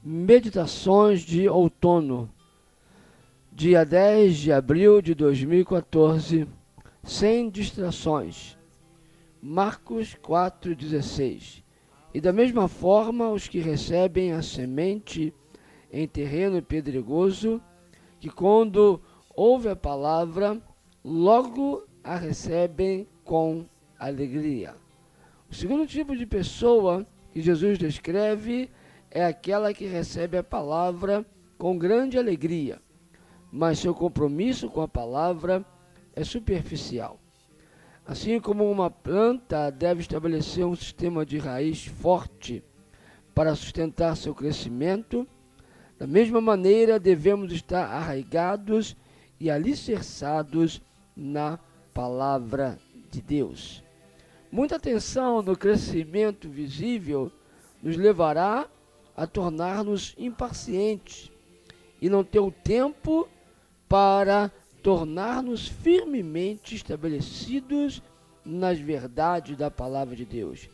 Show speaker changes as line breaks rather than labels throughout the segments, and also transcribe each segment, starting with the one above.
Meditações de outono, dia 10 de abril de 2014, sem distrações. Marcos 4,16. E da mesma forma, os que recebem a semente em terreno pedregoso, que quando ouve a palavra, logo a recebem com alegria. O segundo tipo de pessoa que Jesus descreve é aquela que recebe a palavra com grande alegria, mas seu compromisso com a palavra é superficial. Assim como uma planta deve estabelecer um sistema de raiz forte para sustentar seu crescimento, da mesma maneira devemos estar arraigados e alicerçados na palavra de Deus. Muita atenção no crescimento visível nos levará a tornar-nos impacientes e não ter o tempo para tornar-nos firmemente estabelecidos nas verdades da palavra de Deus.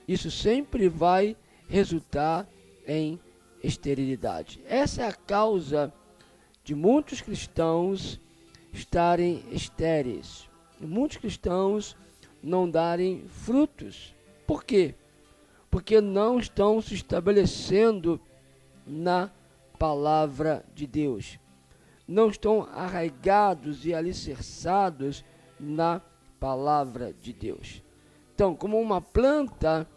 Isso sempre vai resultar em esterilidade. Essa é a causa de muitos cristãos estarem estéreis, e muitos cristãos não darem frutos. Por quê? Porque não estão se estabelecendo na palavra de Deus. Não estão arraigados e alicerçados na palavra de Deus. Então, como uma planta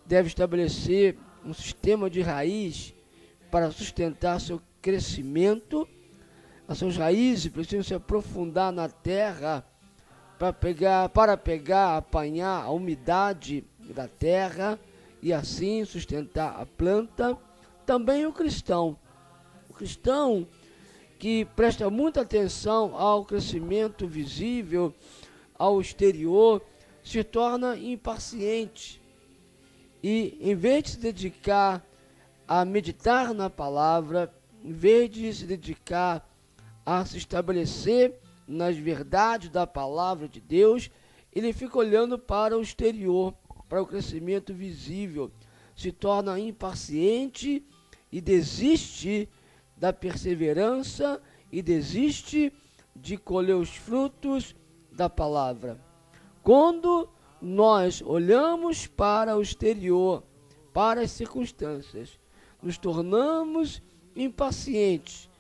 deve estabelecer um sistema de raiz para sustentar seu crescimento, as suas raízes precisam se aprofundar na terra para apanhar a umidade da terra e assim sustentar a planta. Também o cristão que presta muita atenção ao crescimento visível, ao exterior, se torna impaciente e, em vez de se dedicar a meditar na palavra, em vez de se dedicar a se estabelecer nas verdades da palavra de Deus, ele fica olhando para o exterior, para o crescimento visível, se torna impaciente e desiste da perseverança e desiste de colher os frutos da palavra. Quando nós olhamos para o exterior, para as circunstâncias, nos tornamos impacientes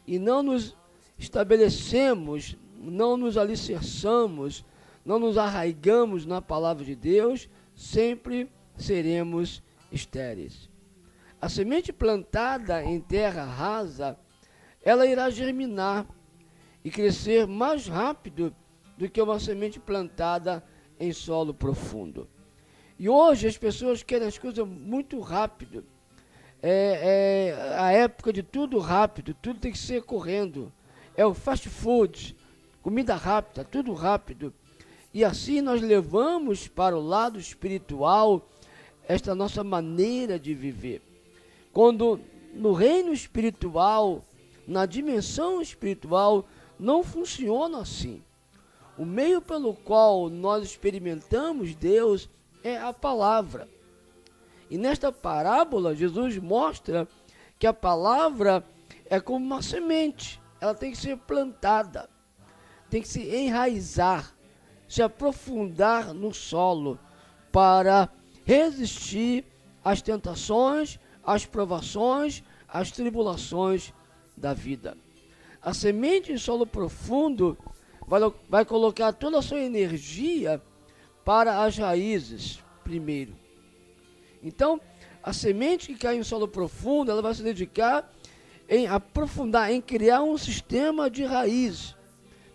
e não nos estabelecemos, não nos alicerçamos, não nos arraigamos na palavra de Deus, sempre seremos estéreis. A semente plantada em terra rasa, ela irá germinar e crescer mais rápido do que uma semente plantada em solo profundo. E hoje as pessoas querem as coisas muito rápido. É a época de tudo rápido, tudo tem que ser correndo. É o fast food, comida rápida, tudo rápido. E assim nós levamos para o lado espiritual esta nossa maneira de viver. Quando no reino espiritual, na dimensão espiritual, não funciona assim. O meio pelo qual nós experimentamos Deus é a palavra. E nesta parábola, Jesus mostra que a palavra é como uma semente. Ela tem que ser plantada, tem que se enraizar, se aprofundar no solo para resistir às tentações, às provações, às tribulações da vida. A semente em solo profundo vai colocar toda a sua energia para as raízes primeiro. Então, a semente que cai em solo profundo, ela vai se dedicar em aprofundar, em criar um sistema de raiz.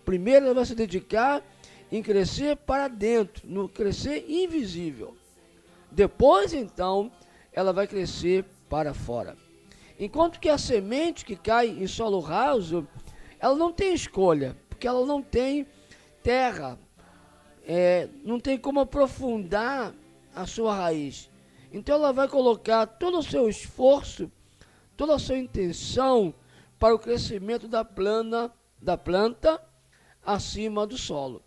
Primeiro, ela vai se dedicar em crescer para dentro, no crescer invisível. Depois, então, ela vai crescer para fora. Enquanto que a semente que cai em solo raso, ela não tem escolha, porque ela não tem terra, não tem como aprofundar a sua raiz. Então ela vai colocar todo o seu esforço, toda a sua intenção para o crescimento da planta acima do solo.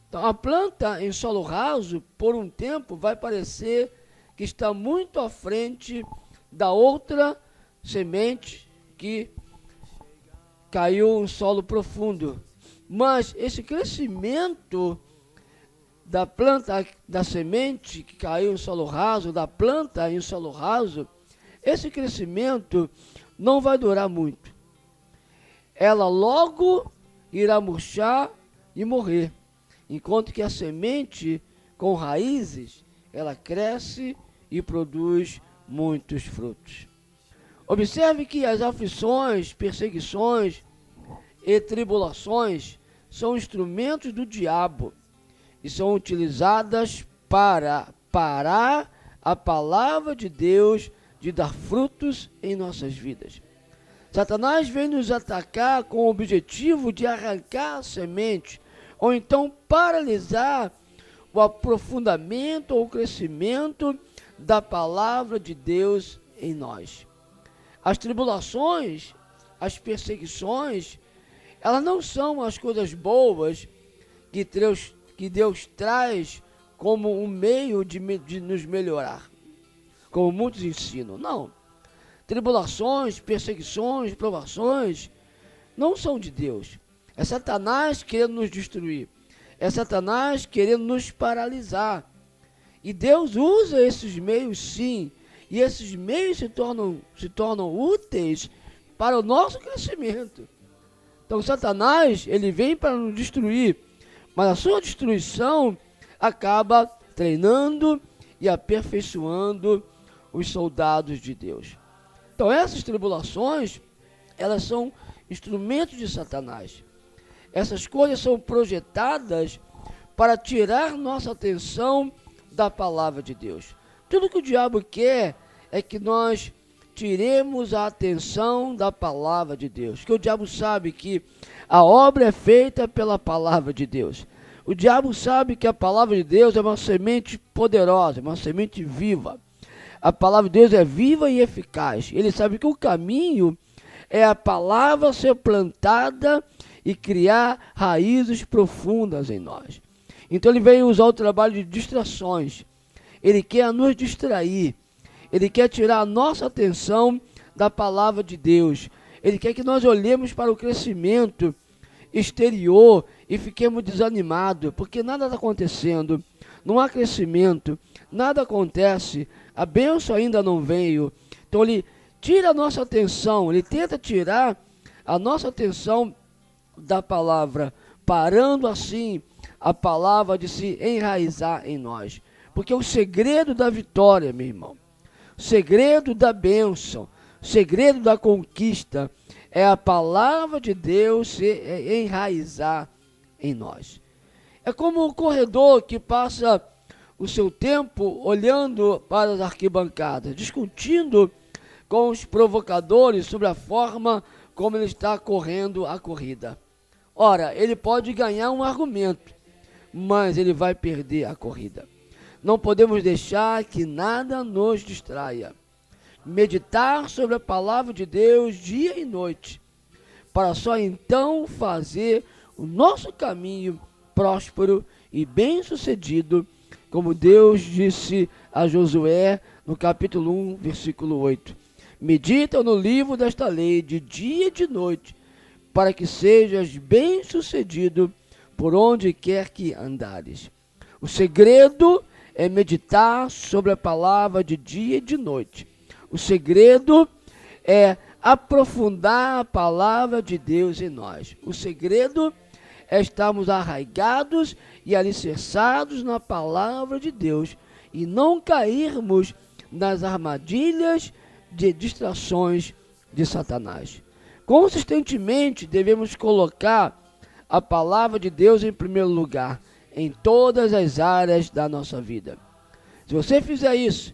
Então a planta em solo raso, por um tempo, vai parecer que está muito à frente da outra semente que caiu em solo profundo. Mas esse crescimento da planta, da semente que caiu em solo raso, da planta em solo raso, esse crescimento não vai durar muito. Ela logo irá murchar e morrer. Enquanto que a semente com raízes, ela cresce e produz muitos frutos. Observe que as aflições, perseguições e tribulações são instrumentos do diabo e são utilizadas para parar a palavra de Deus de dar frutos em nossas vidas. Satanás vem nos atacar com o objetivo de arrancar a semente ou então paralisar o aprofundamento ou o crescimento da palavra de Deus em nós. As tribulações, as perseguições, elas não são as coisas boas que Deus traz como um meio de nos melhorar, como muitos ensinam. Não. Tribulações, perseguições, provações não são de Deus. É Satanás querendo nos destruir. É Satanás querendo nos paralisar. E Deus usa esses meios, sim. E esses meios se tornam úteis para o nosso crescimento. Então Satanás, ele vem para nos destruir. Mas a sua destruição acaba treinando e aperfeiçoando os soldados de Deus. Então essas tribulações, elas são instrumentos de Satanás. Essas coisas são projetadas para tirar nossa atenção da palavra de Deus. Tudo que o diabo quer é que nós tiremos a atenção da palavra de Deus. Que o diabo sabe que a obra é feita pela palavra de Deus. O diabo sabe que a palavra de Deus é uma semente poderosa, uma semente viva. A palavra de Deus é viva e eficaz. Ele sabe que o caminho é a palavra ser plantada e criar raízes profundas em nós. Então ele vem usar o trabalho de distrações. Ele quer nos distrair. Ele quer tirar a nossa atenção da palavra de Deus. Ele quer que nós olhemos para o crescimento exterior e fiquemos desanimados, porque nada está acontecendo. Não há crescimento, nada acontece, a bênção ainda não veio. Então ele tira a nossa atenção, ele tenta tirar a nossa atenção da palavra, parando assim a palavra de se enraizar em nós. Porque o segredo da vitória, meu irmão, o segredo da bênção, o segredo da conquista é a palavra de Deus se enraizar em nós. É como o corredor que passa o seu tempo olhando para as arquibancadas, discutindo com os provocadores sobre a forma como ele está correndo a corrida. Ora, ele pode ganhar um argumento, mas ele vai perder a corrida. Não podemos deixar que nada nos distraia. Meditar sobre a palavra de Deus dia e noite, para só então fazer o nosso caminho próspero e bem-sucedido, como Deus disse a Josué no capítulo 1, versículo 8. Medita no livro desta lei de dia e de noite, para que sejas bem-sucedido por onde quer que andares. O segredo é meditar sobre a palavra de dia e de noite. O segredo é aprofundar a palavra de Deus em nós. O segredo é estarmos arraigados e alicerçados na palavra de Deus e não cairmos nas armadilhas de distrações de Satanás. Consistentemente devemos colocar a palavra de Deus em primeiro lugar em todas as áreas da nossa vida. Se você fizer isso,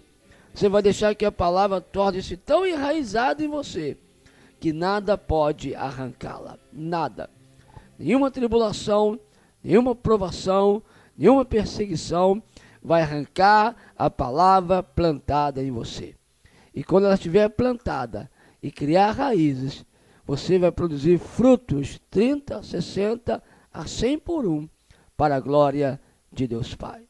você vai deixar que a palavra torne-se tão enraizada em você que nada pode arrancá-la. Nada. Nenhuma tribulação, nenhuma provação, nenhuma perseguição vai arrancar a palavra plantada em você. E quando ela estiver plantada e criar raízes, você vai produzir frutos 30, 60 a 100 por um para a glória de Deus Pai.